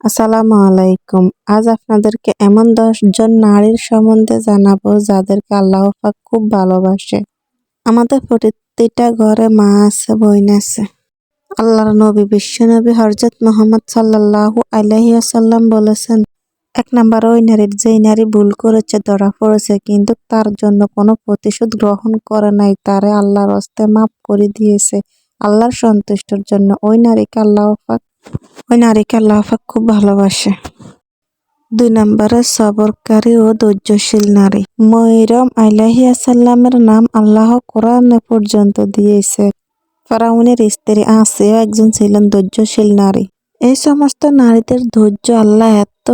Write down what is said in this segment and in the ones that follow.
আসসালামু আলাইকুম। আজ আপনাদেরকে এমন ১০ জন নারীর সম্বন্ধে জানাবো যাদেরকে আল্লাহ পাক খুব ভালোবাসে। আমাদের প্রতিটা ঘরে মা আছে, বোন আছে। আল্লাহর নবী বিশ্বনবী হযরত মুহাম্মদ সাল্লাল্লাহু আলাইহি ওয়াসাল্লাম বলেছেন, ১ নাম্বার ওই নারীর যেই নারী ভুল করেছে, ধরা পড়েছে কিন্তু তার জন্য কোনো প্রতিশোধ গ্রহণ করে নাই, তারে আল্লাহর হস্তে মাফ করে দিয়েছে আল্লাহর সন্তুষ্টির জন্য। ওই নারীকে আল্লাহ পাক খুব ভালোবাসে। ২ নম্বরে সবরকারী ও ধৈর্যশীল নারী। মরিয়ম আলাইহিসসালামের নাম আল্লাহ কোরআনে পর্যন্ত দিয়েছে। ফেরাউনের স্ত্রী আসিয়া একজন ছিলেন ধৈর্যশীল নারী। এই সমস্ত নারীদের ধৈর্য আল্লাহ এত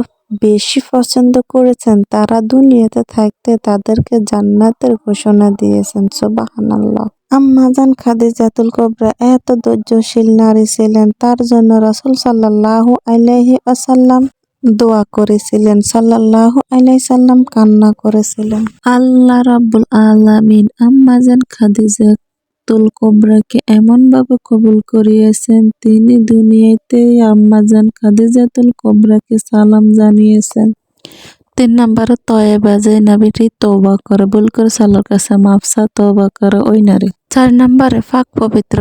বেশি পছন্দ করেছেন, তারা দুনিয়াতে থাকতে তাদেরকে জান্নাতের ঘোষণা দিয়েছেন। সুবহানাল্লাহ। আম্মাজান খাদিজাতুল কুবরা এত ধৈর্যশীল নারী ছিলেন, তার জন্য রাসূল সাল্লাল্লাহু আলাইহি ওয়াসাল্লাম দোয়া করেছিলেন, সাল্লাল্লাহু আলাইহি সাল্লাম কান্না করেছিলেন। আল্লাহ রাব্বুল আলামিন আম্মাজান খাদিজাতুল কুবরাকে এমনভাবে কবুল করিয়েছেন, তিনি দুনিয়াতেই আম্মাজান খাদিজাতুল কুবরাকে সালাম জানিয়েছেন। ৩ নম্বরে তয়্যেবা, যে নারীটি তওবা করে, ভুল করে আল্লাহর কাছে মাফ চায়, তওবা করে ওই নারী। ৪ নম্বরে পাক পবিত্র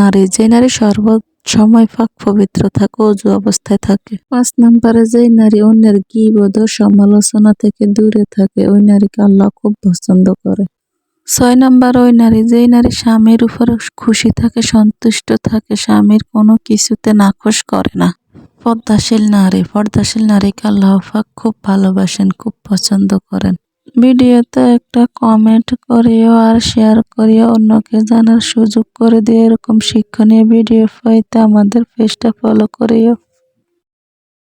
নারী, যে নারী সর্বসময় পাক পবিত্র থাকে, ওযু অবস্থায় থাকে। ৫ নম্বরে যে নারী অন্যের গীবত ও সমালোচনা থেকে দূরে থাকে, ওই নারীকে আল্লাহ খুব পছন্দ করে। ৬ নম্বর ওই নারী, যেই নারী স্বামীর উপর খুশি থাকে, সন্তুষ্ট থাকে, স্বামীর কোনো কিছুতে নাখোশ করে না। পর্দাশীল নারীকে আল্লাহ পাক খুব ভালোবাসেন, খুব পছন্দ করেন। ভিডিওতে একটা কমেন্ট করিও আর শেয়ার করিও, অন্যকে জানার সুযোগ করে দিও। এরকম শিক্ষণীয় ভিডিও পাইতে আমাদের পেজটা ফলো করিও।